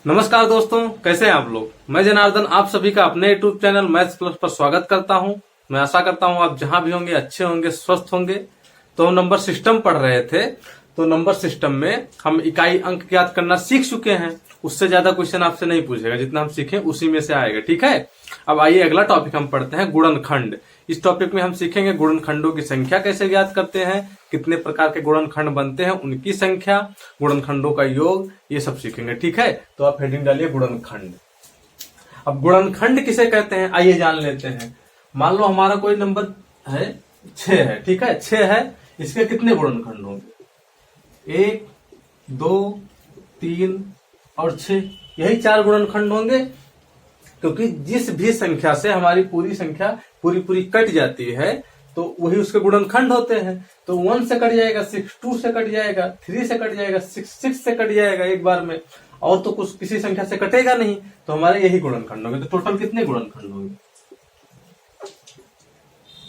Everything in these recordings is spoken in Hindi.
नमस्कार दोस्तों, कैसे हैं आप लोग। मैं जनार्दन आप सभी का अपने यूट्यूब चैनल मैथ्स प्लस पर स्वागत करता हूं। मैं आशा करता हूं आप जहां भी होंगे अच्छे होंगे, स्वस्थ होंगे। तो हम नंबर सिस्टम पढ़ रहे थे, तो नंबर सिस्टम में हम इकाई अंक ज्ञात करना सीख चुके हैं। उससे ज्यादा क्वेश्चन आपसे नहीं पूछेगा, जितना हम सीखे उसी में से आएगा, ठीक है। अब आइए अगला टॉपिक हम पढ़ते हैं, गुणनखंड। इस टॉपिक में हम सीखेंगे गुणनखंडों की संख्या कैसे ज्ञात करते हैं, कितने प्रकार के गुणनखंड बनते हैं, उनकी संख्या, गुणनखंडों का योग, ये सब सीखेंगे, ठीक है। तो आप हेडिंग डालिए गुणनखंड। अब गुणनखंड किसे कहते हैं आइए जान लेते हैं। मान लो हमारा कोई नंबर है 6 है, ठीक है। 6 है, इसके कितने गुणनखंड होंगे? 1, 2, 3 और 6, यही 4 गुणनखंड होंगे। क्योंकि जिस भी संख्या से हमारी पूरी संख्या पूरी कट जाती है तो वही उसके गुणनखंड होते हैं। तो 1 से कट जाएगा 6, 2 से कट जाएगा 3 से कट जाएगा 6 से कट जाएगा एक बार में, और तो कुछ किसी संख्या से कटेगा नहीं, तो हमारे यही गुणनखंड होंगे। तो टोटल कितने गुणनखंड होंगे?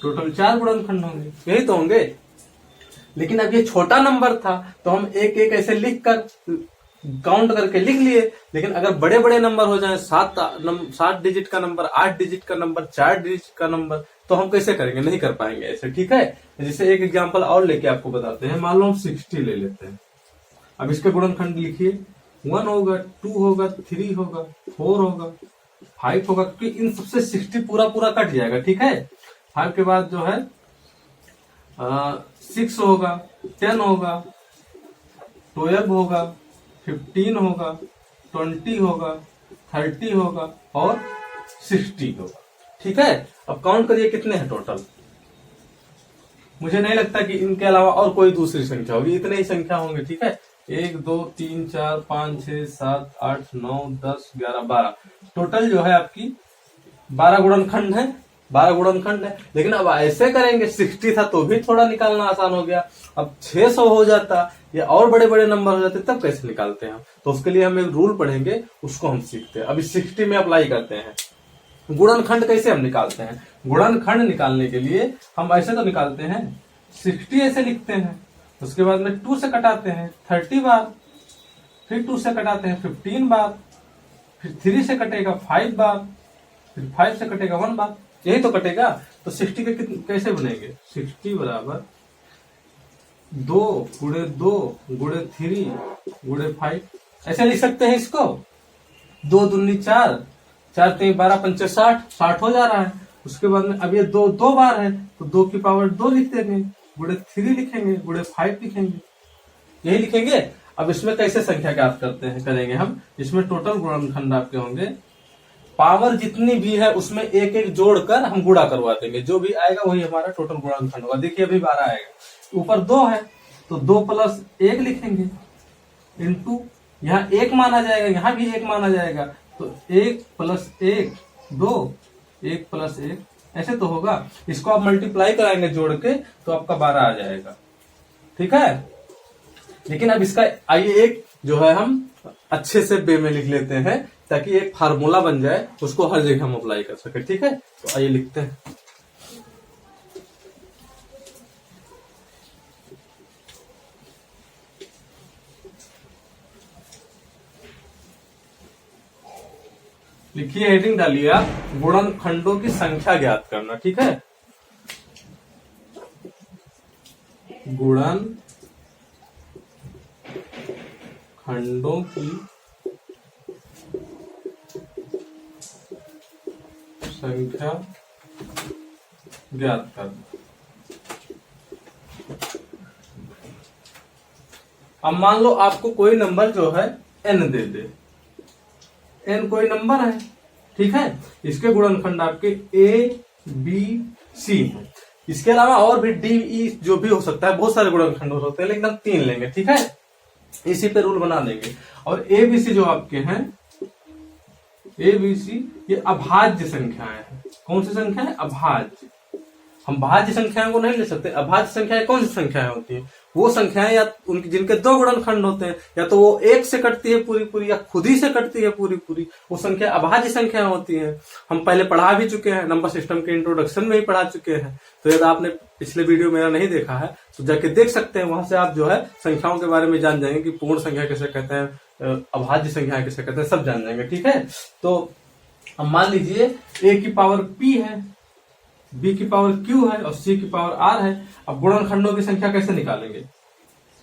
टोटल 4 गुणनखंड होंगे, यही तो होंगे। लेकिन अब ये छोटा नंबर था तो हम एक एक ऐसे लिख कर काउंट करके लिख लिए। लेकिन अगर बड़े बड़े नंबर हो जाए, 7 डिजिट का नंबर, 8 डिजिट का नंबर, 4 डिजिट का नंबर, तो हम कैसे करेंगे? नहीं कर पाएंगे ऐसे, ठीक है। जैसे एक एग्जांपल और लेके आपको बताते हैं। मान लो हम 60 ले लेते हैं। अब इसके गुणनखंड लिखिए। 1 होगा, 2 होगा, 3 होगा, 4 होगा, 5 होगा, क्योंकि इन सबसे 60 पूरा कट जाएगा, ठीक है। 5 के बाद जो है 6 होगा, 10 होगा, 12 होगा, 15 होगा, 20 होगा, 30 होगा और 60 होगा, ठीक है। अब काउंट करिए कितने हैं टोटल। मुझे नहीं लगता कि इनके अलावा और कोई दूसरी संख्या होगी, इतने ही संख्या होंगे, ठीक है। 1, 2, 3, 4, 5, 6, 7, 8, 9, 10, 11, 12, टोटल जो है आपकी 12 गुणनखंड है। 12 गुणनखंड है। लेकिन अब ऐसे करेंगे, 60 था तो भी थोड़ा निकालना आसान हो गया। अब 600 हो जाता या और बड़े बड़े नंबर हो जाते, तब कैसे निकालते हैं हम? तो उसके लिए हम एक रूल पढ़ेंगे, उसको हम सीखते हैं। अब इस 60 में अप्लाई करते हैं। गुणनखंड कैसे हम निकालते हैं? गुणनखंड निकालने के लिए हम ऐसे तो निकालते हैं, 60 ऐसे लिखते हैं, उसके बाद में 2 से कटाते हैं 30 बार, फिर 2 से कटाते हैं 15 बार, फिर 3 से कटेगा 5 बार, फिर 5 से कटेगा 1 बार, यही तो कटेगा। तो 60 के कैसे बनेंगे? 60 बराबर 2 गुणे 2 गुणे 3 गुणे 5, ऐसे लिख सकते हैं इसको। 2 दूनी 4, 4 3 12 5 60 हो जा रहा है। उसके बाद में अब ये 2 बार है तो 2 की पावर 2 लिख देंगे, गुणे 3 लिखेंगे, गुणे 5 लिखेंगे, यही लिखेंगे। अब इसमें कैसे संख्या ज्ञात करते हैं करेंगे हम। इसमें टोटल गुणनखंड आपके होंगे, पावर जितनी भी है उसमें एक एक जोड़कर हम गुणा करवा देंगे, जो भी आएगा वही हमारा टोटल गुणनखंड होगा। देखिए अभी 12 आएगा, ऊपर 2 है तो 2 प्लस 1 लिखेंगे, इंटू यहाँ 1 माना जाएगा, यहाँ भी 1 माना जाएगा, तो 1 प्लस 1 2, 1 प्लस 1, ऐसे तो होगा। इसको आप मल्टीप्लाई कराएंगे जोड़ के तो आपका 12 आ जाएगा, ठीक है। लेकिन अब इसका आइए एक जो है हम अच्छे से वे में लिख लेते हैं, ताकि एक फार्मूला बन जाए, उसको हर जगह हम अप्लाई कर सके, ठीक है। तो आइए लिखते हैं। लिखिए, हेडिंग डालिए आप, गुणनखंडों की संख्या ज्ञात करना, ठीक है। गुणनखंडों की संख्या ज्ञात करना। अब मान लो आपको कोई नंबर जो है n दे दे, n कोई नंबर है, ठीक है। इसके गुणनखंड आपके a b c है। इसके अलावा और भी d e जो भी हो सकता है, बहुत सारे गुणनखंड हो सकते हैं, लेकिन हम 3 लेंगे, ठीक है। इसी पे रूल बना देंगे। और a b c जो आपके हैं, a b c ये अभाज्य संख्याएं हैं। कौन सी संख्या है? अभाज्य। हम भाज्य संख्याओं को नहीं ले सकते। अभाज्य संख्याएं कौन सी संख्याएं होती हैं? वो संख्याएं या उनकी जिनके दो गुणनखंड होते हैं, या तो वो एक से कटती है पूरी पूरी या खुद ही से कटती है पूरी पूरी, वो संख्या अभाज्य संख्या होती है। हम पहले पढ़ा भी चुके हैं, नंबर सिस्टम के इंट्रोडक्शन में ही पढ़ा चुके हैं। तो यदि आपने पिछले वीडियो मेरा नहीं देखा है तो जाके देख सकते हैं, वहां से आप जो है संख्याओं के बारे में जान जाएंगे कि पूर्ण संख्या कैसे कहते हैं, अभाज्य संख्या कैसे कहते हैं, सब जान जाएंगे। ठीक है, तो अब मान लीजिए a की पावर p है, b की पावर q है और c की पावर r है। अब गुणनखंडों की संख्या कैसे निकालेंगे?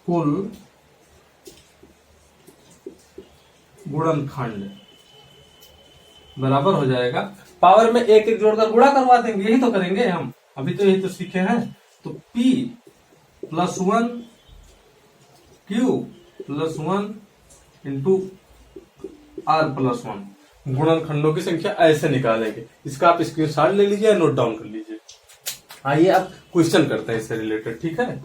कुल गुणनखंड बराबर हो जाएगा, पावर में एक एक जोड़कर गुणा करवा देंगे, यही तो करेंगे हम, अभी तो यही तो सीखे हैं। तो p + 1 q + 1 इंटू r + 1 गुणनखंडों की संख्या ऐसे निकालेंगे। इसका आप स्क्रीनशॉट ले लीजिए, नोट डाउन कर लीजिए। आइए अब क्वेश्चन करते हैं इससे रिलेटेड। ठीक है,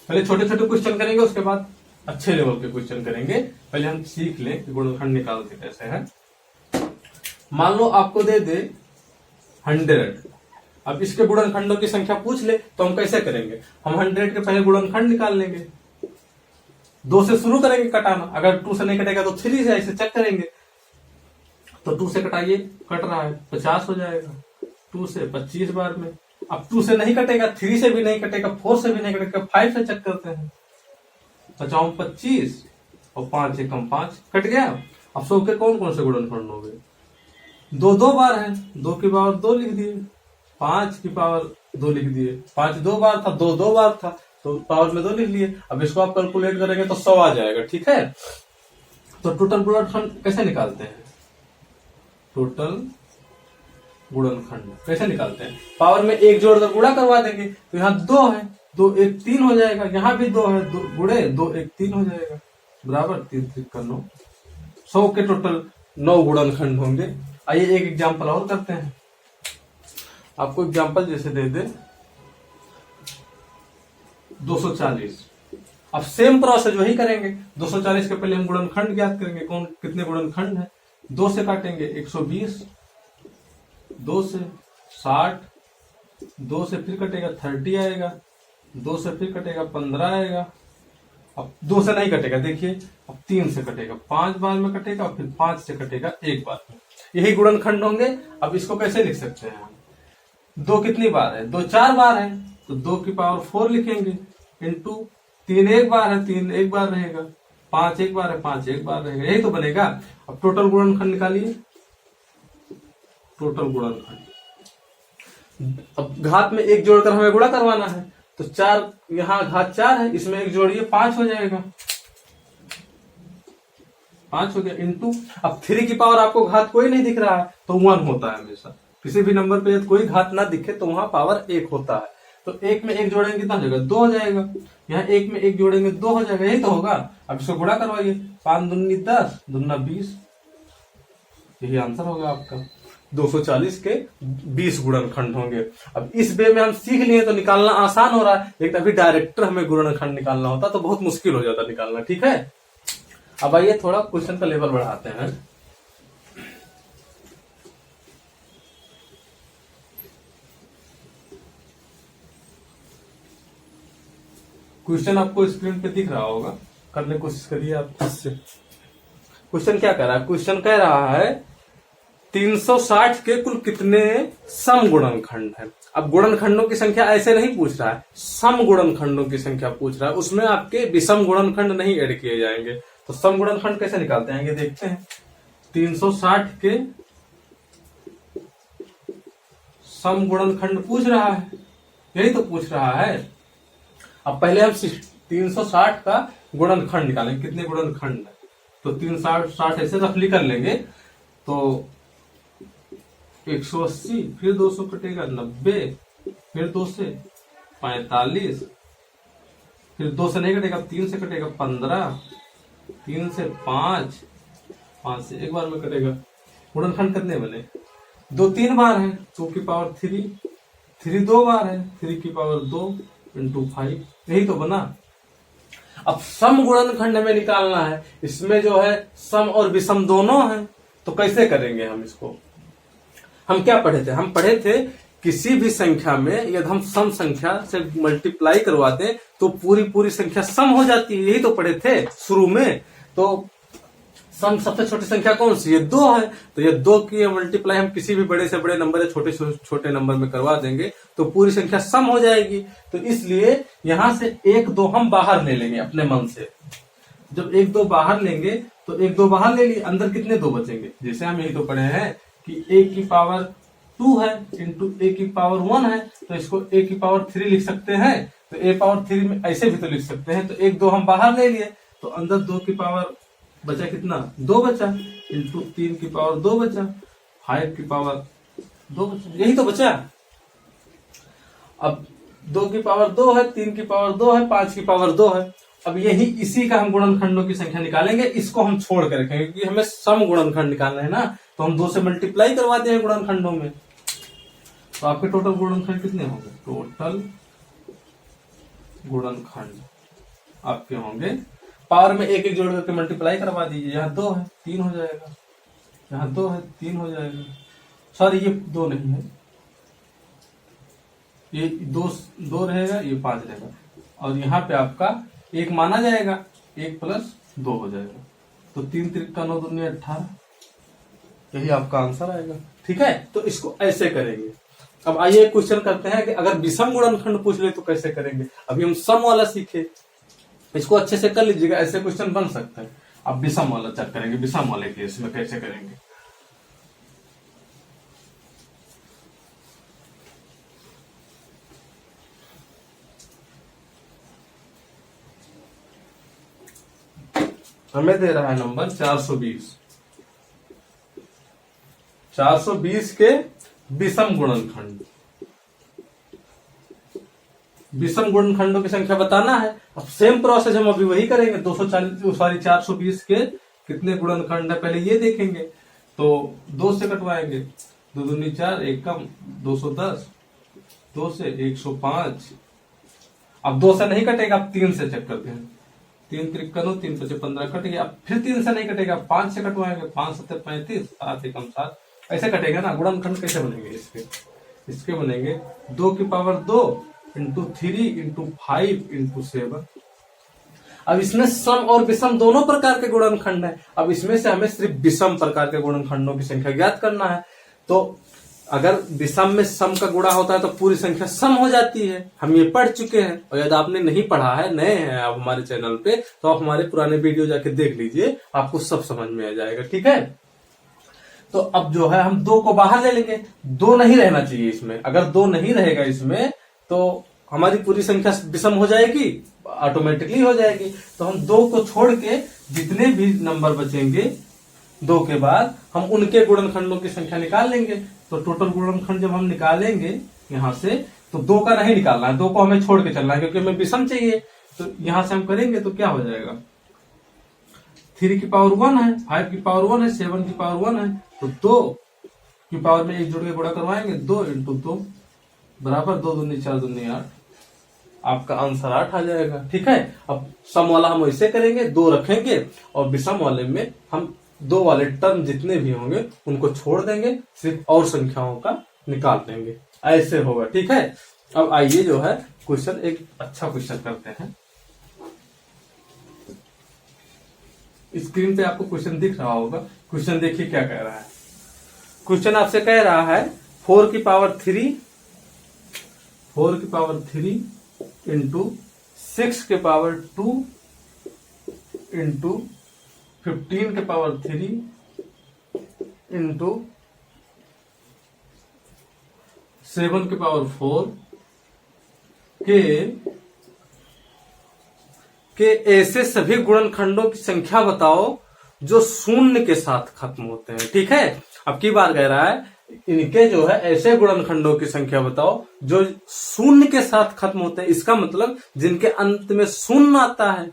पहले छोटे छोटे क्वेश्चन करेंगे, उसके बाद अच्छे लेवल के क्वेश्चन करेंगे। पहले हम सीख लें कि गुणनखंड निकालते कैसे हैं। मान लो आपको दे दे 100, अब इसके गुणनखंडों की संख्या पूछ ले तो हम कैसे करेंगे? हम 100 के पहले गुणनखंड निकाल लेंगे, 2 से शुरू करेंगे कटाना, अगर 2 से नहीं कटेगा तो 3 से ऐसे चेक करेंगे। तो 2 से कटाइए, कट रहा है 50 हो जाएगा, 2 से 25 बार में। अब 2 से नहीं कटेगा, 3 से भी नहीं कटेगा, 4 से भी नहीं कटेगा, 5 से चेक करते हैं। 50 25 और 5 एकम 5 कट गया। अब 100 के कौन कौन से गुणनखंड हो गए? 2 2 बार है, 2 की पावर 2 लिख दिए, 5 की पावर 2 लिख दिए, 5 2 बार था, 2 2 बार था तो पावर में 2 लिख लिए। अब इसको आप कैलकुलेट करेंगे तो 100 आ जाएगा। ठीक है, तो टोटल गुणनखंड कैसे निकालते हैं? टोटल गुणनखंड कैसे निकालते हैं? पावर में एक जोड़कर गुणा करवा देंगे, तो यहाँ 2 है, 2 1 3 हो जाएगा, यहाँ भी 2 है, 2 गुणे 2 1 3 हो जाएगा, बराबर 3 3 का 9। 100 के टोटल 9 गुणनखंड होंगे। आइए एक एग्जाम्पल और करते हैं। आपको एग्जाम्पल जैसे दे दे 240। अब सेम प्रोसेस वही करेंगे। 240 के पहले हम गुणनखंड ज्ञात करेंगे, कौन कितने गुणनखंड है। 2 से काटेंगे 120, 2 से 60, 2 से फिर कटेगा 30 आएगा, 2 से फिर कटेगा 15 आएगा। अब 2 से नहीं कटेगा, देखिए अब 3 से कटेगा, 5 बार में कटेगा, फिर 5 से कटेगा 1 बार में। यही गुणनखंड होंगे। अब इसको कैसे लिख सकते हैं? 2 कितनी बार है? 2 4 बार है, तो 2 की पावर 4 लिखेंगे, इंटू 3 1 बार है, 3 1 बार रहेगा, 5 1 बार है, 5 1 बार रहेगा, यही तो बनेगा। अब टोटल गुणनखंड निकालिए, टोटल गुणनखंड। अब घात में एक जोड़कर हमें गुणा करवाना है, तो 4 यहाँ घात 4 है, इसमें एक जोड़िए 5 हो जाएगा, 5 हो गया, इंटू अब 3 की पावर आपको घात कोई नहीं दिख रहा है तो 1 होता है हमेशा। किसी भी नंबर पे यदि कोई घात ना दिखे तो वहां पावर 1 होता है। तो 1 में 1 जोड़ेंगे कितना हो जाएगा? 2 हो जाएगा। यहाँ 1 में 1 जोड़ेंगे 2 हो जाएगा, यही तो होगा। अब इसको गुणा करवाइए, 5 दूनी 10, दूना 20, यही आंसर होगा आपका। 240 के 20 गुणनखंड होंगे। अब इस वे में हम सीख लिए तो निकालना आसान हो रहा है, लेकिन अभी डायरेक्टर हमें गुणनखंड निकालना होता तो बहुत मुश्किल हो जाता निकालना। ठीक है, अब आइए थोड़ा क्वेश्चन का लेवल बढ़ाते हैं। क्वेश्चन आपको स्क्रीन पे दिख रहा होगा, करने की कोशिश करिए आप इससे। क्वेश्चन क्या कह रहा है? क्वेश्चन कह रहा है 360 के कुल कितने सम गुणनखंड है। अब गुणनखंडों की संख्या ऐसे नहीं पूछ रहा है, सम गुणनखंडों की संख्या पूछ रहा है, उसमें आपके विषम गुणनखंड नहीं ऐड किए जाएंगे। तो सम गुणनखंड कैसे निकालते हैं ये देखते हैं। 360 के सम गुणनखंड पूछ रहा है, यही तो पूछ रहा है। अब पहले हम 360 का गुणनखंड निकालेंगे, कितने गुणनखंड है। तो 360 ऐसे रफली कर लेंगे, तो 180, फिर 200 कटेगा 90, फिर 2 से 45, फिर 2 से नहीं कटेगा, 3 से कटेगा 15, 3 से 5, 5 से 1 बार में कटेगा। गुणनखंड कितने बने? 2 3 बार है, 2 की पावर 3, 3 2 बार है, 3 की पावर 2 इंटू 5, यही तो बना। अब सम गुणनखंड हमें निकालना है, इसमें जो है सम और विषम दोनों हैं, तो कैसे करेंगे हम इसको? हम क्या पढ़े थे? हम पढ़े थे किसी भी संख्या में यदि हम सम संख्या से मल्टीप्लाई करवाते हैं तो पूरी पूरी संख्या सम हो जाती है। यही तो पढ़े थे शुरू में। तो सम सबसे छोटी संख्या कौन सी? ये 2 है। तो ये 2 की मल्टीप्लाई हम किसी भी बड़े से बड़े नंबर या छोटे से छोटे नंबर में करवा देंगे तो पूरी संख्या सम हो जाएगी। तो इसलिए यहां से 1 2 हम बाहर ले लेंगे अपने मन से। जब 1 2 बाहर लेंगे तो 1 2 बाहर ले लिए, अंदर कितने 2 बचेंगे? जैसे हम यही तो पढ़े हैं कि a की पावर 2 है इंटू a की पावर 1 है, तो इसको a की पावर 3 लिख सकते हैं। तो a पावर 3 में ऐसे भी तो लिख सकते हैं। तो 1 2 हम बाहर ले लिए तो अंदर 2 की पावर बचा कितना? 2 बचा, इंटू 3 की पावर 2 बचा, 5 की पावर 2 बचा, यही तो बचा। अब 2 की पावर 2 है, 3 की पावर 2 है, 5 की पावर 2 है। अब यही इसी का हम गुणनखंडों की संख्या निकालेंगे। इसको हम छोड़ कर रखेंगे क्योंकि हमें सम गुणनखंड निकालना है ना, तो हम 2 से मल्टीप्लाई करवाते हैं गुणनखंडों में। तो आपके टोटल गुणनखंड कितने होंगे? टोटल गुणनखंड आपके होंगे, पावर में 1 1 जोड़ करके मल्टीप्लाई करवा दीजिए। यहाँ 2 है 3 हो जाएगा, यहाँ 2 है 3 हो जाएगा। सॉरी ये 2 नहीं है, ये 2 रहेगा, ये 5 रहेगा। और यहाँ पे आपका 1 माना जाएगा, 1 प्लस 2 हो जाएगा। तो 3 त्रिका 9 दूनी 18, यही आपका आंसर आएगा। ठीक है, तो इसको ऐसे करेंगे। अब आइए क्वेश्चन करते हैं कि अगर विषम गुणनखंड पूछ ले तो कैसे करेंगे। अभी हम सम वाला सीखे, इसको अच्छे से कर लीजिएगा, ऐसे क्वेश्चन बन सकता है। अब विषम वाला चेक करेंगे, विषम वाले केस में कैसे करेंगे। हमें दे रहा है नंबर 420। 420 के विषम गुणनखंड, विषम गुणनखंडों की संख्या बताना है। अब सेम प्रोसेस हम अभी वही करेंगे। 420 के कितने गुणनखंड है पहले ये देखेंगे। तो 2 से कटवाएंगे, 2 दूनी 4, 1 कम, 210, 2 से 105। अब 2 से नहीं कटेगा, अब 3 से चेक करते हैं। 3 त्रिका 9, 3 5 15 कट गया। अब फिर 3 से नहीं कटेगा, 5 से कटवाएंगे, 5 7 35, 7 1 7, ऐसे कटेगा ना। गुणनखंड कैसे बनेंगे इसके बनेंगे 2 की पावर 2 इंटू 3 इंटू 5 इंटू 7। अब इसमें सम और विषम दोनों प्रकार के गुणनखंड है। अब इसमें से हमें सिर्फ विषम प्रकार के गुणनखंडों की संख्या ज्ञात करना है। तो अगर विषम में सम का गुणा होता है तो पूरी संख्या सम हो जाती है। हम ये पढ़ चुके हैं। और यदि आपने नहीं पढ़ा है, नए हैं आप हमारे चैनल पे, तो आप हमारे पुराने वीडियो जाके देख लीजिए, आपको सब समझ में आ जाएगा। ठीक है, तो अब जो है हम 2 को बाहर ले लेंगे। 2 नहीं रहना चाहिए इसमें। अगर 2 नहीं रहेगा इसमें तो हमारी पूरी संख्या विषम हो जाएगी, ऑटोमेटिकली हो जाएगी। तो हम 2 को छोड़ के जितने भी नंबर बचेंगे 2 के बाद हम उनके गुणनखंडों की संख्या निकाल लेंगे। तो टोटल गुणनखंड जब हम निकालेंगे यहां से, तो 2 का नहीं निकालना है, 2 को हमें छोड़ के चलना है क्योंकि हमें विषम चाहिए। तो यहां से हम करेंगे तो क्या हो जाएगा? 3 की पावर 1 है, 5 की पावर 1 है, 7 की पावर 1 है। तो 2 की पावर में 1 जोड़ के गुणा करवाएंगे, 2 इंटू 2 बराबर 2 दूनी 4 दूनी 8। आपका आंसर 8 आ जाएगा। ठीक है, अब सम वाला हम वैसे करेंगे, 2 रखेंगे और विषम वाले में हम 2 वाले टर्म जितने भी होंगे उनको छोड़ देंगे, सिर्फ और संख्याओं का निकाल देंगे। ऐसे होगा। ठीक है, अब आइए जो है क्वेश्चन, एक अच्छा क्वेश्चन करते हैं। स्क्रीन पे आपको क्वेश्चन दिख रहा होगा। क्वेश्चन देखिए क्या कह रहा है। क्वेश्चन आपसे कह रहा है 4 की पावर 3 इंटू 6 के पावर 2 इंटू 15 के पावर 3 इंटू 7 के पावर 4 के ऐसे सभी गुणनखंडों की संख्या बताओ जो शून्य के साथ खत्म होते हैं। ठीक है, अब की बार कह रहा है इनके जो है ऐसे गुणनखंडों की संख्या बताओ जो शून्य के साथ खत्म होते हैं। इसका मतलब जिनके अंत में शून्य आता है,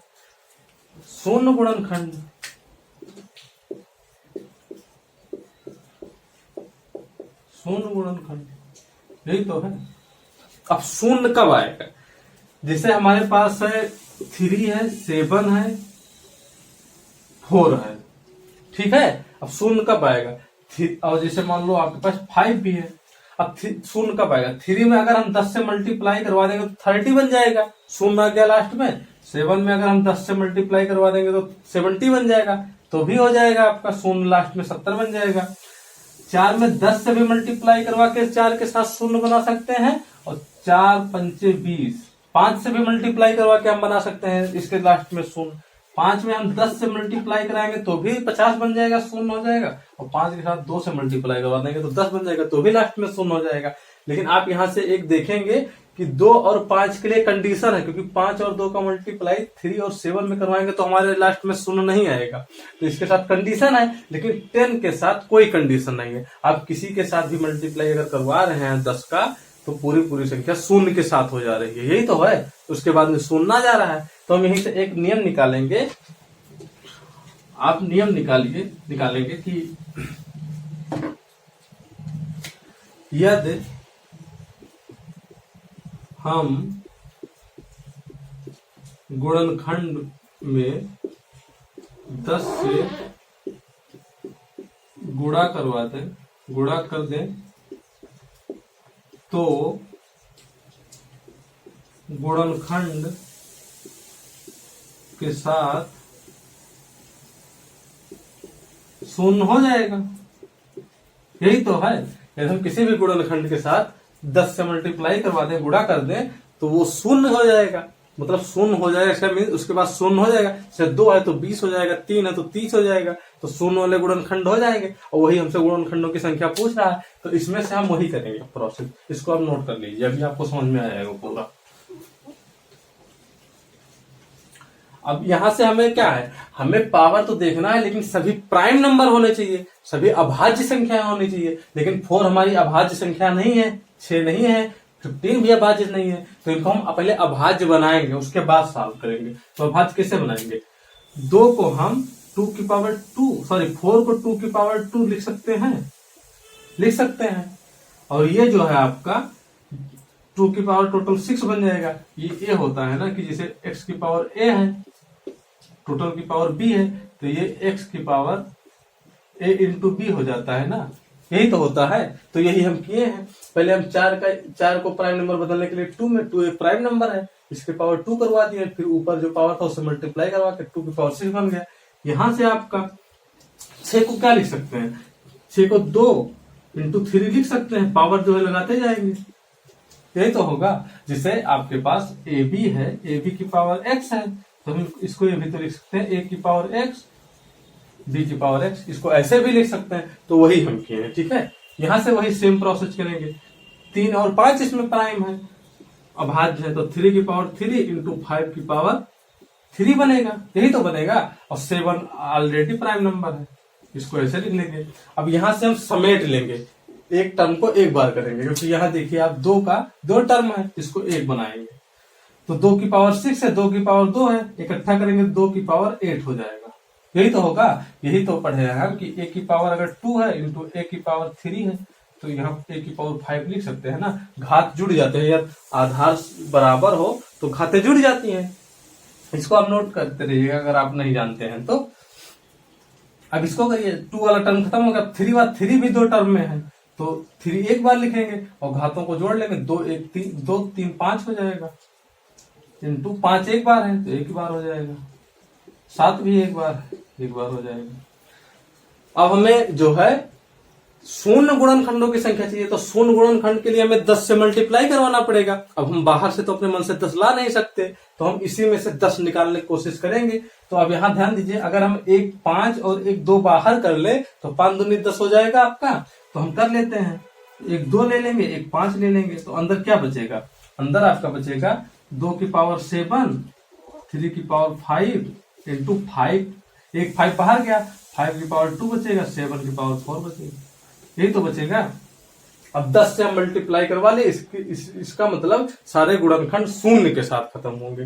शून्य गुणनखंड। शून्य गुणनखंड यही तो है। अब शून्य कब आएगा? जैसे हमारे पास है 3 है, 7 है, 4 है। ठीक है, अब शून्य कब आएगा? और जैसे मान लो आपके पास 5 भी है। अब शून्य कब आएगा? 3 में अगर हम 10 से मल्टीप्लाई करवा देंगे तो 30 बन जाएगा, शून्य आ गया लास्ट में। 7 में अगर हम 10 से मल्टीप्लाई करवा देंगे तो 70 बन जाएगा, तो भी हो जाएगा आपका शून्य लास्ट में 70 बन जाएगा। 4 में 10 से भी मल्टीप्लाई करवा के 4 के साथ शून्य बना सकते हैं, और 4 पंचे 20, 5 से भी मल्टीप्लाई करवा के हम बना सकते हैं इसके लास्ट में शून्य। 5 में हम 10 से मल्टीप्लाई कराएंगे तो भी 50 बन जाएगा, शून्य हो जाएगा, और 5 के साथ 2 से मल्टीप्लाई करवा देंगे तो 10 बन जाएगा, तो भी लास्ट में शून्य हो जाएगा। लेकिन आप यहाँ से एक देखेंगे कि 2 और 5 के लिए कंडीशन है, क्योंकि 5 और 2 का मल्टीप्लाई 3 और 7 में करवाएंगे तो हमारे लास्ट में शून्य नहीं आएगा, तो इसके साथ कंडीशन है। लेकिन 10 के साथ कोई कंडीशन नहीं है। आप किसी के साथ भी मल्टीप्लाई अगर करवा रहे हैं 10 का, तो पूरी संख्या शून्य के साथ हो जा रही है, यही तो है। उसके बाद में शून्य जा रहा है, तो हम यहीं से एक नियम निकालेंगे। आप नियम निकालेंगे कि यदि हम गुणनखंड में 10 से गुणा कर दें तो गुणनखंड के साथ शून्य हो जाएगा, यही तो है। यदि हम किसी भी गुणनखंड के साथ 10 से मल्टीप्लाई करवा दें, गुणा कर दें, तो वो शून्य हो जाएगा। मतलब शून्य हो जाएगा, इसका मीन उसके बाद शून्य हो जाएगा। जैसे 2 है तो 20 हो जाएगा, 3 है तो 30 हो जाएगा, तो शून्य वाले गुणनखंड हो जाएंगे। और वही हमसे गुणनखंडों की संख्या पूछ रहा है, तो इसमें से हम वही करेंगे प्रोसेस। इसको आप नोट कर लीजिए, अभी आपको समझ में आ जाएगा पूरा। अब यहां से हमें क्या है, हमें पावर तो देखना है, लेकिन सभी प्राइम नंबर होने चाहिए, सभी अभाज्य संख्या होनी चाहिए। लेकिन 4 हमारी अभाज्य संख्या नहीं है, 6 नहीं है, 15 भी अभाज्य नहीं है, तो इनको हम पहले अभाज्य बनाएंगे, उसके बाद सॉल्व करेंगे। तो अभाज्य कैसे बनाएंगे? 2 को हम 4 को 2 की पावर 2 लिख सकते हैं। और ये जो है आपका 2 की पावर टोटल 6 बन जाएगा। ये होता है ना कि जैसे x की पावर a है, टोटल की पावर b है, तो ये x की पावर a इंटू b हो जाता है ना, यही तो होता है। तो यही हम किए हैं। पहले हम 4 को प्राइम नंबर बदलने के लिए 2 में 2 एक प्राइम नंबर है, इसके पावर 2 करवा दिए, फिर ऊपर जो पावर था उससे मल्टीप्लाई करवा के 2 की पावर 6 बन गया। यहां से आपका 6 को क्या लिख सकते हैं? 6 को 2 इंटू 3 लिख सकते हैं, पावर जो है लगाते जाएंगे, यही तो होगा। जिससे आपके पास ए बी है, ए बी की पावर x है, तो हम इसको ये भी तो लिख सकते हैं, a की पावर x, b की पावर x, इसको ऐसे भी लिख सकते हैं। तो वही हम किए हैं, ठीक है। यहां से वही सेम प्रोसेस करेंगे। 3 और 5 इसमें प्राइम है, अभाज्य है, तो 3 की पावर 3 इंटू 5 की पावर 3 बनेगा, यही तो बनेगा। और 7 ऑलरेडी प्राइम नंबर है, इसको ऐसे लिख लेंगे। अब यहां से हम समेट लेंगे, एक टर्म को एक बार करेंगे, क्योंकि यहाँ देखिए आप 2 का 2 टर्म है, इसको एक बनाएंगे। तो 2 की पावर 6 है, 2 की पावर 2 है, इकट्ठा करेंगे 2 की पावर 8 हो जाएगा, यही तो होगा। यही तो पढ़े हैं हम कि a की पावर अगर 2 है इंटू a की पावर 3 है, तो यहाँ a की पावर 5 लिख सकते हैं ना। घात जुड़ जाते हैं, यार आधार बराबर हो तो घातें जुड़ जाती हैं। इसको आप नोट करते रहिएगा अगर आप नहीं जानते हैं तो। अब इसको करिए, 2 वाला टर्म खत्म हो गया, 3 भी 2 टर्म में है, तो 3 एक बार लिखेंगे और घातों को जोड़ लेंगे, 2 3 5 हो जाएगा, इंटू 5 एक बार है तो एक बार हो जाएगा, 7 भी एक बार हो जाएगा। अब हमें जो है शून्य गुणनखंडों की संख्या चाहिए, तो शून्य गुणनखंड के लिए हमें 10 से मल्टीप्लाई करवाना पड़ेगा। अब हम बाहर से तो अपने मन से 10 ला नहीं सकते, तो हम इसी में से 10 निकालने की कोशिश करेंगे। तो अब यहाँ ध्यान दीजिए, अगर हम 1 5 और 1 2 बाहर कर ले तो 5 दूनी 10 हो जाएगा आपका। तो हम कर लेते हैं, 1 2 ले लेंगे, 1 5 ले लेंगे, तो अंदर क्या बचेगा? अंदर आपका बचेगा 2 की पावर 7, 3 की पावर 5 इंटू 5, 1 5 बाहर गया, 5 की पावर 2 बचेगा, 7 की पावर 4 बचेगा, यही तो बचेगा। अब 10 से हम मल्टीप्लाई करवा ले, इसका मतलब सारे गुणनखंड शून्य के साथ खत्म होंगे।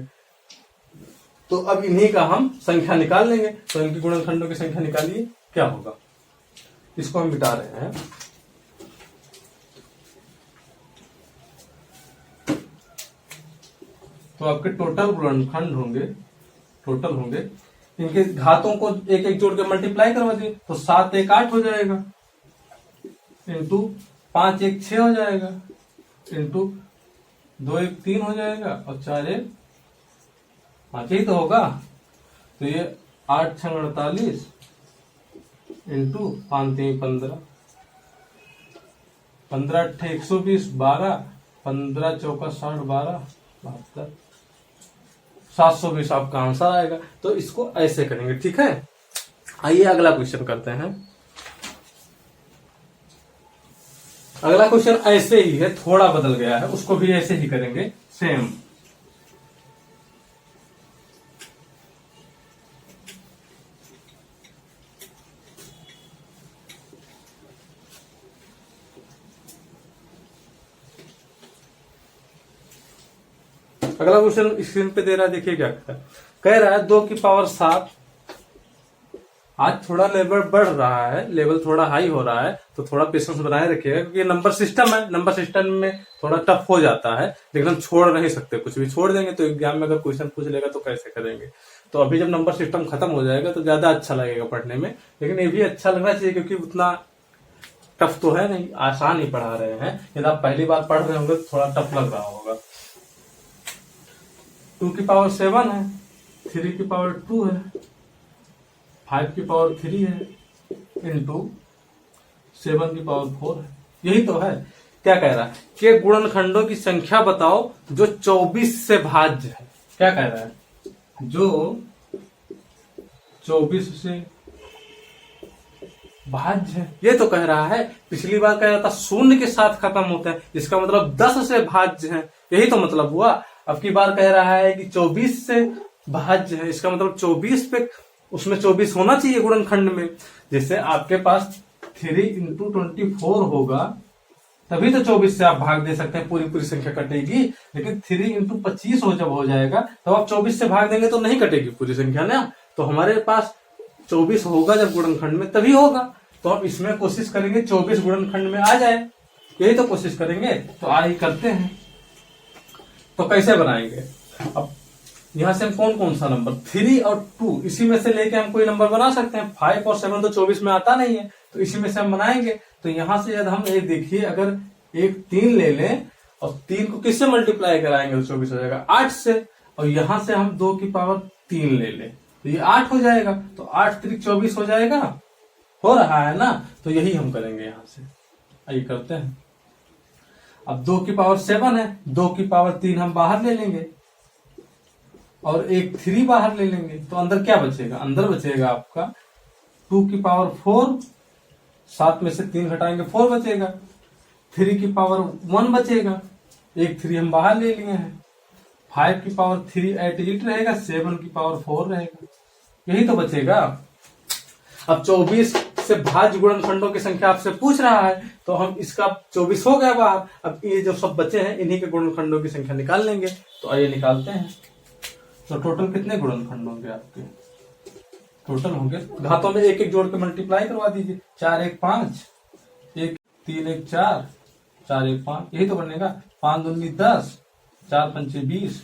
तो अब इन्हीं का हम संख्या निकाल लेंगे। तो इनकी गुणनखंडों की संख्या निकालिए, क्या होगा? इसको हम मिटा रहे हैं। तो आपके टोटल गुणनखंड होंगे, इनके घातों को एक एक जोड़ के मल्टीप्लाई करवा दिए, तो 7 1 8 हो जाएगा, इंटू 5 1 6 हो जाएगा, इंटू 2 1 3 हो जाएगा, और 4 1 5 ही तो होगा। तो ये 8 6 48 इंटू 5 3 15, 15 8 120, 12 15 चौका 60, 12 72, 720 आपका आंसर आएगा। तो इसको ऐसे करेंगे, ठीक है। आइए अगला क्वेश्चन करते हैं। अगला क्वेश्चन ऐसे ही है, थोड़ा बदल गया है, उसको भी ऐसे ही करेंगे सेम। अगला क्वेश्चन स्क्रीन पे दे रहा है, देखिए क्या कह रहा है 2 की पावर 7। आज थोड़ा लेवल बढ़ रहा है, लेवल थोड़ा हाई हो रहा है, तो थोड़ा पेशेंस बनाए रखिएगा, क्योंकि नंबर सिस्टम है, नंबर सिस्टम में थोड़ा टफ हो जाता है, लेकिन हम छोड़ नहीं सकते, कुछ भी छोड़ देंगे तो एग्जाम में अगर क्वेश्चन पूछ लेगा तो कैसे करेंगे। तो अभी जब नंबर सिस्टम खत्म हो जाएगा तो ज्यादा अच्छा लगेगा पढ़ने में, लेकिन ये भी अच्छा लगना चाहिए, क्योंकि उतना टफ तो है नहीं, आसान ही पढ़ा रहे हैं। यदि आप पहली बार पढ़ रहे होंगे तो थोड़ा टफ लग रहा होगा। 2 की पावर 7 है, 3 की पावर 2 है, 5 की पावर 3 है, इंटू 7 की पावर 4 है। यही तो है। क्या कह रहा है कि गुणनखंडों की संख्या बताओ जो 24 से भाज्य है। क्या कह रहा है, जो 24 से भाज्य है। ये तो कह रहा है, पिछली बार कह रहा था 0 के साथ खत्म होता है, इसका मतलब 10 से भाज्य है, यही तो मतलब हुआ। अब की बार कह रहा है कि 24 से भाज्य है, इसका मतलब 24 पे, उसमें 24 होना चाहिए गुणनखंड में। जैसे आपके पास 3 इंटू 24 होगा, तभी तो 24 से आप भाग दे सकते हैं, पूरी पूरी संख्या कटेगी। लेकिन 3 इंटू 25 जब हो जाएगा तो आप 24 से भाग देंगे तो नहीं कटेगी पूरी संख्या ना। तो हमारे पास 24 होगा जब गुणनखंड में, तभी होगा। तो हम इसमें कोशिश करेंगे 24 गुणनखंड में आ जाए, यही तो कोशिश करेंगे। तो आई करते हैं। तो कैसे बनाएंगे, अब यहां से हम कौन कौन सा नंबर 3 और 2 इसी में से लेके हम कोई नंबर बना सकते हैं। 5 और 7 तो 24 में आता नहीं है, तो इसी में से हम बनाएंगे। तो यहां से यदि हम एक देखिए, अगर एक 3 ले लें और 3 को किससे मल्टीप्लाई कराएंगे तो 24 हो जाएगा 8 से, और यहां से हम 2 की पावर 3 ले लें तो ये 8 हो जाएगा। तो 8 3 24 हो जाएगा, हो रहा है ना। तो यही हम करेंगे यहां से, आइए करते हैं। अब 2 की पावर 7 है, 2 की पावर 3 हम बाहर ले लेंगे और एक 3 बाहर ले लेंगे, तो अंदर क्या बचेगा, अंदर बचेगा आपका 2 की पावर 4, 7 में से 3 घटाएंगे 4 बचेगा, 3 की पावर 1 बचेगा, एक 3 हम बाहर ले लिए हैं, 5 की पावर 3 एट इट रहेगा, 7 की पावर 4 रहेगा, यही तो बचेगा। अब 24 से भाज्य गुणनखंडों की संख्या आपसे पूछ रहा है, तो हम इसका 24 हो गया बाहर। अब ये जो सब बचे हैं इन्हीं के गुणनखंडों की संख्या निकाल लेंगे। तो आइए निकालते हैं। तो टोटल कितने गुणनखंड होंगे आपके, टोटल होंगे, घातों में एक एक जोड़ के मल्टीप्लाई करवा दीजिए। 4 1 5, 1 3 1 4, 4 1 5, यही तो बनेगा। 5 2 10, 4 5 20,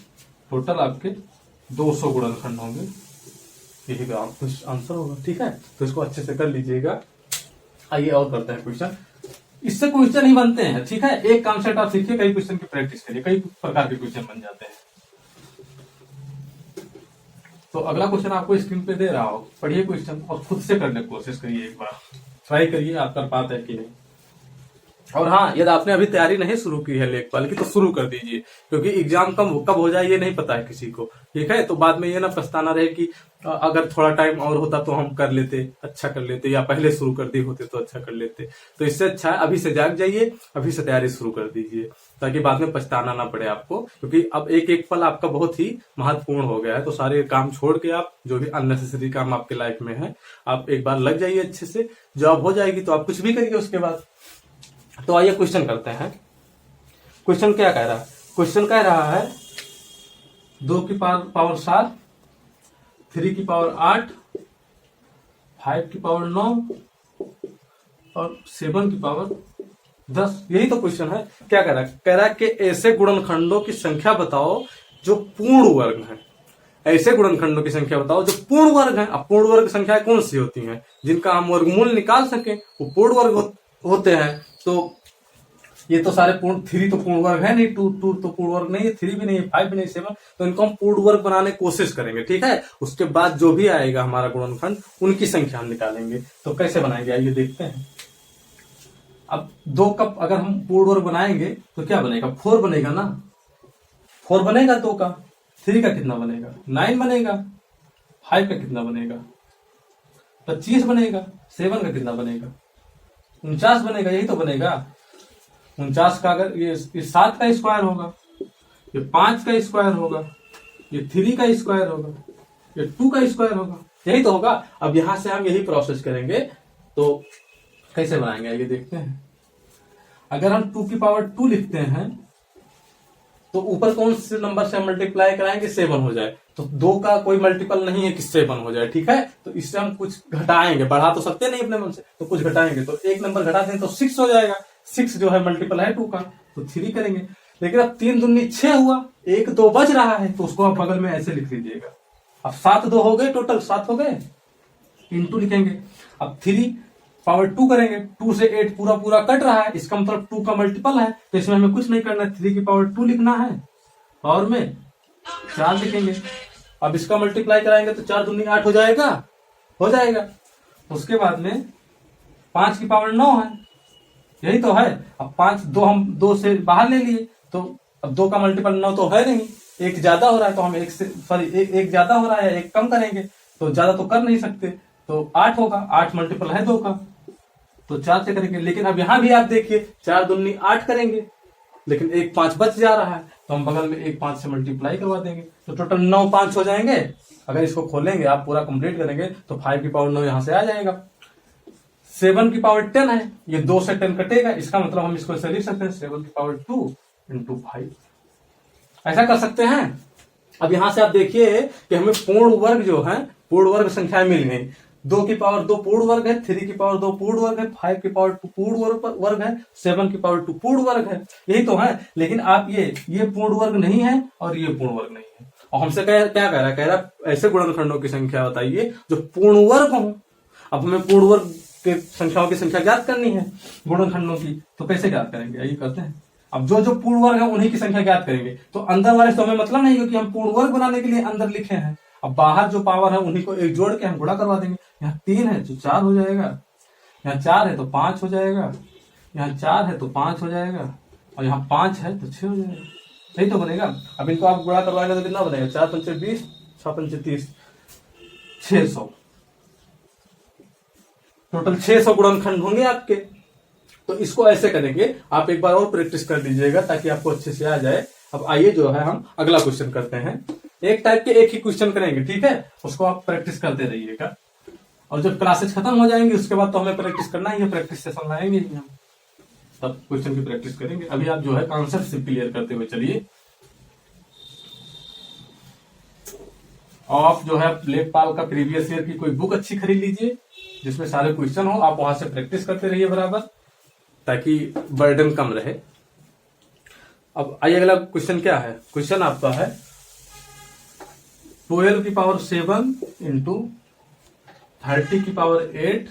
टोटल आपके 200 गुणनखंड होंगे, यही तो आपका आंसर होगा। ठीक है, तो इसको अच्छे से कर लीजिएगा। आइए और करते हैं क्वेश्चन। इससे क्वेश्चन ही बनते हैं, ठीक है। एक कॉन्सेप्ट आप सीखिए, कई क्वेश्चन की प्रैक्टिस करिए, कई प्रकार के क्वेश्चन बन जाते हैं। तो अगला क्वेश्चन आपको स्क्रीन पे दे रहा हो, पढ़िए क्वेश्चन और खुद से करने की कोशिश करिए, एक बार ट्राई करिए आप कर पाते हैं कि नहीं। और हाँ, यदि आपने अभी तैयारी नहीं शुरू की है लेखपाल की, तो शुरू कर दीजिए, क्योंकि एग्जाम कब हो जाए ये नहीं पता है किसी को। ठीक है, तो बाद में ये ना पछताना रहे कि अगर थोड़ा टाइम और होता तो हम कर लेते, अच्छा कर लेते, या पहले शुरू कर दी होते तो अच्छा कर लेते। तो इससे अच्छा है अभी से जाग जाइए, अभी से तैयारी शुरू कर दीजिए, ताकि बाद में पछताना ना पड़े आपको। क्योंकि अब एक एक पल आपका बहुत ही महत्वपूर्ण हो गया है। तो सारे काम छोड़ के आप जो भी अननेसेसरी काम आपके लाइफ में है, आप एक बार लग जाइए अच्छे से। जॉब हो जाएगी तो आप कुछ भी करिए उसके बाद। तो आइए क्वेश्चन करते हैं। क्वेश्चन क्या कह रहा है, क्वेश्चन कह रहा है 2 की पावर 7, 3 की पावर 8, 5 की पावर 9 और 7 की पावर 10, यही तो क्वेश्चन है। क्या कह रहा है, कह रहा है कि ऐसे गुणनखंडों की संख्या बताओ जो पूर्ण वर्ग हैं। ऐसे गुणनखंडों की संख्या बताओ जो पूर्ण वर्ग हैं। अब पूर्ण वर्ग संख्याएं कौन सी होती हैं, जिनका हम वर्गमूल निकाल सके, वो पूर्ण वर्ग होते हैं। तो ये तो सारे पूर्ण, 3 तो पूर्ण वर्ग है नहीं, 2 तो पूर्ण वर्ग नहीं है, 3 भी नहीं है, 5 भी नहीं, 7, तो इनको हम पूर्ण वर्ग बनाने की कोशिश करेंगे। ठीक है, उसके बाद जो भी आएगा हमारा गुणनखंड उनकी संख्या हम निकालेंगे। तो कैसे बनाएंगे आइए देखते हैं। अब 2 का अगर हम पूर्ण वर्ग बनाएंगे तो क्या बनेगा, 4 बनेगा ना, 4 बनेगा 2 का। 3 का कितना बनेगा, 9 बनेगा। 5 का कितना बनेगा, 25 बनेगा। 7 का कितना बनेगा, 49 बनेगा। यही तो बनेगा 49 का। अगर ये 7 का स्क्वायर होगा, ये 5 का स्क्वायर होगा, ये 3 का स्क्वायर होगा, ये 2 का स्क्वायर होगा, यही तो होगा। अब यहां से हम यही प्रोसेस करेंगे। तो कैसे बनाएंगे ये देखते हैं। अगर हम 2 की पावर 2 लिखते हैं तो ऊपर कौन से नंबर से मल्टीप्लाई कराएंगे, 7 हो जाए। तो 2 का कोई मल्टीपल नहीं है कि 7 हो जाए। ठीक है, तो इससे हम कुछ घटाएंगे, बढ़ा तो सकते नहीं अपने मन से, तो कुछ घटाएंगे। तो एक नंबर घटा दें तो 6 हो जाएगा। 6 जो है मल्टीपल है 2 का, तो 3 करेंगे। लेकिन अब 3 दूनी 6 हुआ, 1 2 बच रहा है, तो उसको आप बगल में ऐसे लिख लीजिएगा। अब 7 2 हो गए, टोटल 7 हो गए, इंटू लिखेंगे। अब 3 पावर 2 करेंगे, 2 से 8 पूरा पूरा कट रहा है, इसका मतलब 2 का मल्टीपल है, तो इसमें हमें कुछ नहीं करना है, 3 की पावर 2 लिखना है, पावर में 4 लिखेंगे। अब इसका मल्टीप्लाई कराएंगे तो 4 दूनी 8 हो जाएगा, हो जाएगा। उसके बाद में 5 की पावर 9 है, यही तो है। अब 5 2 हम 2 से बाहर ले लिए, तो अब 2 का मल्टीपल 9 तो है नहीं, 1 ज्यादा हो रहा है, तो हम 1 से सॉरी 1 ज्यादा हो रहा है, 1 कम करेंगे, तो ज्यादा तो कर नहीं सकते, तो 8 होगा। 8 मल्टीपल है 2 का, तो 4 से करेंगे। लेकिन अब यहां भी आप देखिए 4 दूनी 8 करेंगे, लेकिन 1 5 बच जा रहा है, तो हम बगल में 1 5 से मल्टीप्लाई करवा देंगे, तो टोटल 9 5 हो जाएंगे। अगर इसको खोलेंगे आप पूरा कंप्लीट करेंगे तो 5 की पावर 9 यहां से आ जाएगा। 7 की पावर 10 है, ये 2 से 10 कटेगा, इसका मतलब हम इसको ऐसे लिख सकते हैं 7 की पावर 2 इंटू 5, ऐसा कर सकते हैं। अब यहां से आप देखिए कि हमें पूर्ण वर्ग जो है, पूर्ण वर्ग संख्याएं मिल गई। 2 की पावर 2 पूर्ण वर्ग है, 3 की पावर 2 पूर्ण वर्ग है, 5 की पावर 2 पूर्ण वर्ग है, 7 की पावर 2 पूर्ण वर्ग है, यही तो है। लेकिन आप ये पूर्ण वर्ग नहीं है और ये पूर्ण वर्ग नहीं है, और हमसे क्या कह रहा है, कह रहा ऐसे गुणनखंडों की संख्या बताइए जो पूर्ण वर्ग हो। अब हमें पूर्ण वर्ग के संख्याओं की संख्या ज्ञात करनी है गुणनखंडों की, तो कैसे ज्ञात करेंगे आइए करते हैं। अब जो जो पूर्ण वर्ग है उन्हीं की संख्या ज्ञात करेंगे। तो अंदर वाले से हमें मतलब नहीं, क्योंकि हम पूर्ण वर्ग बनाने के लिए अंदर लिखे हैं। अब बाहर जो पावर है उन्हीं को एक जोड़ के हम गुणा करवा देंगे। यहाँ 3 है तो 4 हो जाएगा, यहाँ 4 है तो 5 हो जाएगा, यहाँ 4 है तो 5 हो जाएगा, और यहाँ 5 है तो 6 हो जाएगा, सही तो बनेगा। अब इनको आप गुणा करवाएंगे तो कितना बनेगा, 4 पंचे 20, 6 पंचे 30, 600। टोटल 600 गुणनखंड होंगे आपके। तो इसको ऐसे करेंगे, आप एक बार और प्रैक्टिस कर लीजिएगा ताकि आपको अच्छे से आ जाए। अब आइए जो है हम अगला क्वेश्चन करते हैं। एक टाइप के एक ही क्वेश्चन करेंगे, ठीक है, उसको आप प्रैक्टिस करते रहिएगा। और जब क्लासेस खत्म हो जाएंगी उसके बाद तो हमें प्रैक्टिस करना ही है, प्रैक्टिस सेशन लाएंगे ही हम, तब क्वेश्चन की प्रैक्टिस करेंगे। अभी आप जो है कॉन्सेप्ट से क्लियर करते हुए चलिए। आप जो है लेखपाल का प्रीवियस ईयर की कोई बुक अच्छी खरीद लीजिए जिसमें सारे क्वेश्चन हो, आप वहां से प्रैक्टिस करते रहिए बराबर, ताकि बर्डन कम रहे। अब आइए अगला क्वेश्चन क्या है। क्वेश्चन आपका है 12 की पावर 7 इंटू 30 की पावर 8।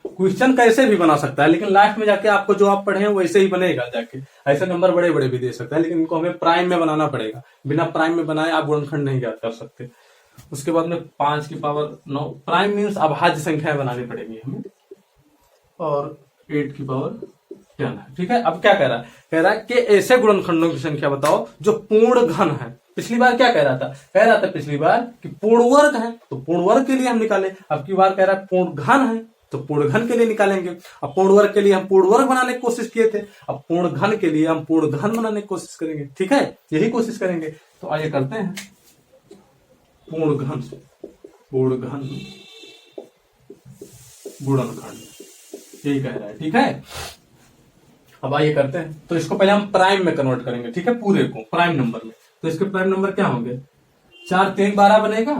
क्वेश्चन कैसे भी बना सकता है, लेकिन लास्ट में जाके आपको जो आप पढ़े हैं वैसे ही बनेगा जाके। ऐसे नंबर बड़े बड़े भी दे सकता है, लेकिन इनको हमें प्राइम में बनाना पड़ेगा। बिना प्राइम में बनाए आप गुणनखंड नहीं ज्ञात कर सकते। उसके बाद में 5 की पावर 9, प्राइम मीन्स अभाज्य संख्याएं बनानी पड़ेगी हमें, और 8 की पावर 10 है। ठीक है, अब क्या कह रहा है कि ऐसे गुणनखंडों की संख्या बताओ जो पूर्ण घन है। पिछली बार क्या कह रहा था पिछली बार कि पूर्ण वर्ग है, तो पूर्ण वर्ग के लिए हम निकाले। अब की बार कह रहा है पूर्ण घन है, तो पूर्ण घन के लिए निकालेंगे। अब पूर्ण वर्ग के लिए हम पूर्ण वर्ग बनाने की कोशिश किए थे, अब पूर्ण घन के लिए हम पूर्ण घन बनाने की कोशिश करेंगे। ठीक है, यही कोशिश करेंगे। तो आइए करते हैं पूर्ण घन गुणनखंड, यही कह रहा है। ठीक है, अब आइए करते हैं। तो इसको पहले हम प्राइम में कन्वर्ट करेंगे, ठीक है, पूरे को प्राइम नंबर में। तो इसके प्राइम नंबर क्या होंगे, 4 3 12 बनेगा,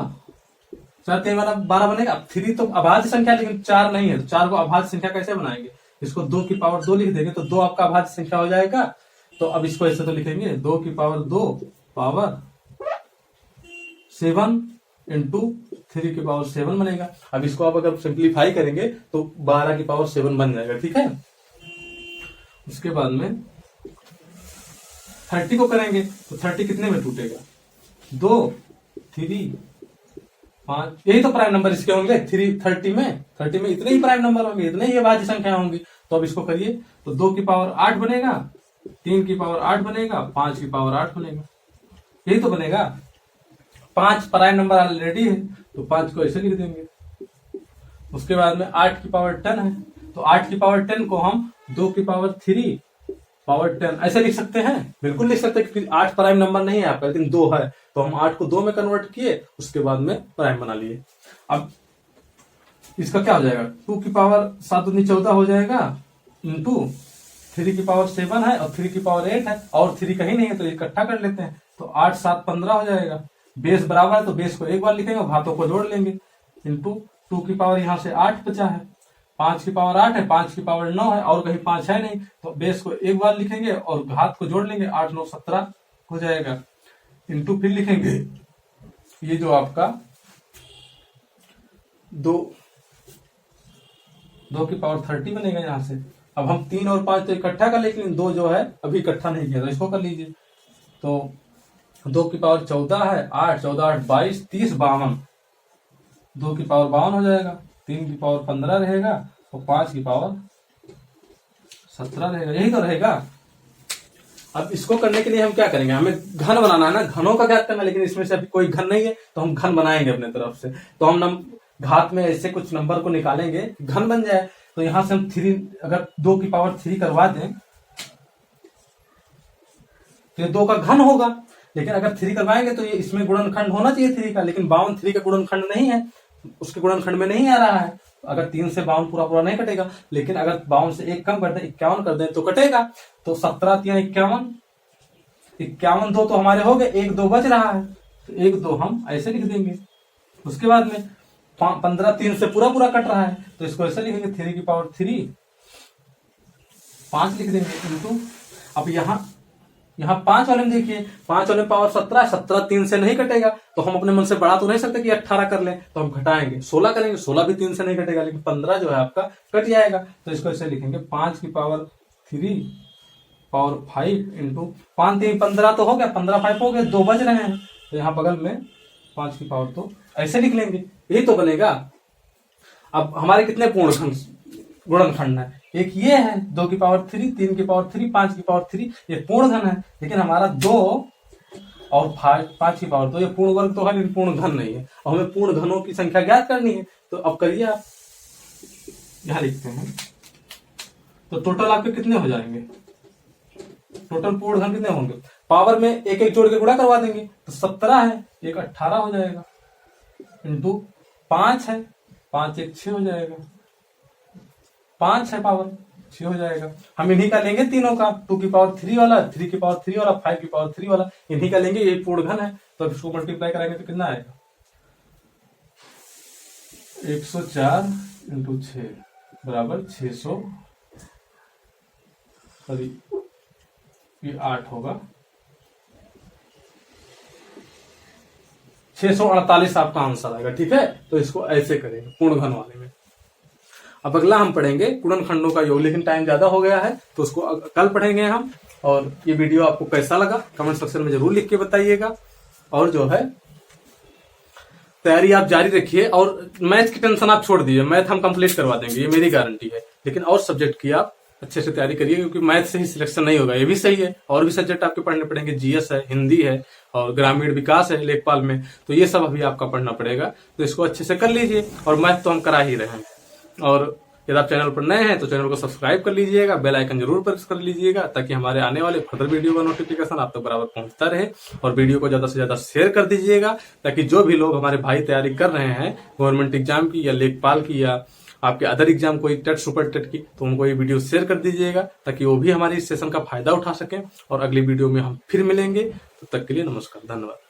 4 3 12 बनेगा। अब 3 तो अभाज्य संख्या, लेकिन 4 नहीं है, तो 4 को अभाज्य संख्या कैसे बनाएंगे, इसको 2 की पावर 2 लिख देंगे, तो 2 आपका अभाज्य संख्या हो जाएगा। तो अब इसको ऐसे तो लिखेंगे 2 की पावर 2 पावर 7 इंटू 3 की पावर 7 बनेगा। अब इसको आप अगर सिंप्लीफाई करेंगे तो 12 की पावर 7 बन जाएगा। ठीक है, उसके बाद में 30 को करेंगे तो 30 कितने में टूटेगा? 2, 3, 5, यही तो प्राइम नंबर इसके होंगे। 30 में इतने ही प्राइम नंबर होंगे, इतने ही अभाज्य संख्या होंगी। तो अब इसको करिए तो 2 की पावर 8 बनेगा, 3 की पावर 8 बनेगा, 5 की पावर 8 बनेगा, यही तो बनेगा। 5 प्राइम नंबर ऑलरेडी है तो 5 को ऐसे लिख देंगे। उसके बाद में 8 की पावर 10 है तो 8 की पावर 10 को हम 2 की पावर 3 पावर 10 ऐसे लिख सकते हैं, बिल्कुल लिख सकते हैं, क्योंकि 8 प्राइम नंबर नहीं है आपका, लेकिन 2 है तो हम 8 को 2 में कन्वर्ट किए, उसके बाद में प्राइम बना लिए। अब इसका क्या हो जाएगा? 2 की पावर 7 दूनी 14 हो जाएगा, इंटू 3 की पावर 7 है और 3 की पावर 8 है, और 3 कहीं नहीं है तो इकट्ठा कर लेते हैं। तो 8, 7, 15 हो जाएगा। बेस बराबर है तो बेस को एक बार लिखेंगे और घातों को जोड़ लेंगे, इंटू 2 की पावर यहाँ से 8 बचा है, 5 की पावर 8 है, 5 की पावर 9 है, और कहीं 5 है नहीं तो बेस को एक बार लिखेंगे और घात को जोड़ लेंगे, 8, 9, 17 हो जाएगा। इंटू फिर लिखेंगे ये जो आपका 2 की पावर 30 बनेगा यहाँ से। अब हम 3 और 5 तो इकट्ठा कर, लेकिन 2 जो है अभी इकट्ठा नहीं किया तो इसको कर लीजिए। तो 2 की पावर 14 है, 8, 14, 8, 22, 30, 52, 2 की पावर 52 हो जाएगा, 3 की पावर 15 रहेगा और 5 की पावर 17 रहेगा, यही तो रहेगा। अब इसको करने के लिए हम क्या करेंगे? हमें घन बनाना है ना, घनों का ज्ञात करना, लेकिन इसमें से अभी कोई घन नहीं है तो हम घन बनाएंगे अपने तरफ से। तो हम घात में ऐसे कुछ नंबर को निकालेंगे, घन बन जाए। तो यहां से हम 3, अगर 2 की पावर 3 करवा दें तो ये 2 का घन होगा, लेकिन अगर 3 करवाएंगे तो ये इसमें गुणनखंड होना चाहिए 3 का, लेकिन 52 3 का गुणनखंड नहीं है, उसके गुणनखंड में नहीं आ रहा है। अगर 3 से 52 पूरा नहीं कटेगा, लेकिन अगर 52 से 1 कम कर दें, 51 कर दें तो कटेगा। तो 17, 3, 51, 51 2 तो हमारे हो गए, 1 2 बच रहा है तो 1 2 हम ऐसे लिख देंगे। उसके बाद में 15 3 से पूरा कट रहा है तो इसको ऐसे लिखेंगे, 3 की पावर 3 5 लिख देंगे, इंटू अब यहाँ 5 वाले में देखिए, 5 वाले में पावर 17 है, 17 3 से नहीं कटेगा तो हम अपने मन से बढ़ा तो नहीं सकते कि 18 कर लें, तो हम घटाएंगे 16 करेंगे, 16 भी 3 से नहीं कटेगा, लेकिन 15 जो है आपका कट जाएगा। तो इसको ऐसे लिखेंगे, 5 की पावर 3 पावर 5 इंटू 5 3 15 तो हो गया, 15 5 हो गए, 2 बच रहे हैं तो यहाँ बगल में 5 की पावर तो ऐसे लिख लेंगे, यही तो बनेगा। अब हमारे कितने पूर्ण गुणनखंड है? एक ये है 2 की पावर 3, 3 की पावर 3, 5 की पावर 3, ये पूर्ण घन है, लेकिन हमारा 2 और 5 की पावर 2 ये पूर्ण वर्ग तो है, लेकिन पूर्ण घन नहीं है। और हमें पूर्ण घनों की संख्या ज्ञात करनी है, तो अब करिए आप, यहां लिखते हैं तो टोटल आपके कितने हो जाएंगे? टोटल पूर्ण घन कितने होंगे? पावर में एक एक जोड़ के गुणा करवा देंगे तो 17 है, एक 18 हो जाएगा, इंटू 5 है, 5 1 6 हो जाएगा, 5 है पावर 6 हो जाएगा। हम इन्हीं का लेंगे तीनों का, 2 की पावर 3 वाला, 3 की पावर 3 वाला, 5 की पावर 3 वाला, इन्हीं का लेंगे, ये पूर्ण घन है। तो इसको मल्टीप्लाई कराएंगे तो कितना आएगा? 104 इंटू 6 बराबर 600, सॉरी ये 8 होगा, 648 आपका आंसर आएगा। ठीक है, तो इसको ऐसे करेंगे पूर्ण घन वाले में। अब अगला हम पढ़ेंगे गुणनखंडों का योग, लेकिन टाइम ज्यादा हो गया है तो उसको कल पढ़ेंगे हम। और ये वीडियो आपको कैसा लगा कमेंट सेक्शन में जरूर लिख के बताइएगा। और जो है तैयारी आप जारी रखिए, और मैथ की टेंशन आप छोड़ दीजिए, मैथ हम कंप्लीट करवा देंगे, ये मेरी गारंटी है। लेकिन और सब्जेक्ट की आप अच्छे से तैयारी करिए, क्योंकि मैथ से ही सिलेक्शन नहीं होगा, ये भी सही है। और भी सब्जेक्ट आपके पढ़ने पड़ेंगे, जीएस है, हिंदी है और ग्रामीण विकास है लेखपाल में, तो ये सब अभी आपका पढ़ना पड़ेगा। तो इसको अच्छे से कर लीजिए, और मैथ तो हम करा ही रहे हैं। और यदि आप चैनल पर नए हैं तो चैनल को सब्सक्राइब कर लीजिएगा, बेल आइकन जरूर प्रेस कर लीजिएगा, ताकि हमारे आने वाले फर्दर वीडियो का नोटिफिकेशन आप तक बराबर पहुंचता रहे। और वीडियो को ज्यादा से ज्यादा शेयर कर दीजिएगा, ताकि जो भी लोग हमारे भाई तैयारी कर रहे हैं गवर्नमेंट एग्जाम की या लेखपाल की या आपके अदर एग्जाम कोई टेट सुपर टेट की, तो उनको ये वीडियो शेयर कर दीजिएगा, ताकि वो भी हमारी इस सेशन का फायदा उठा सकें। और अगली वीडियो में हम फिर मिलेंगे, तब तक के लिए नमस्कार, धन्यवाद।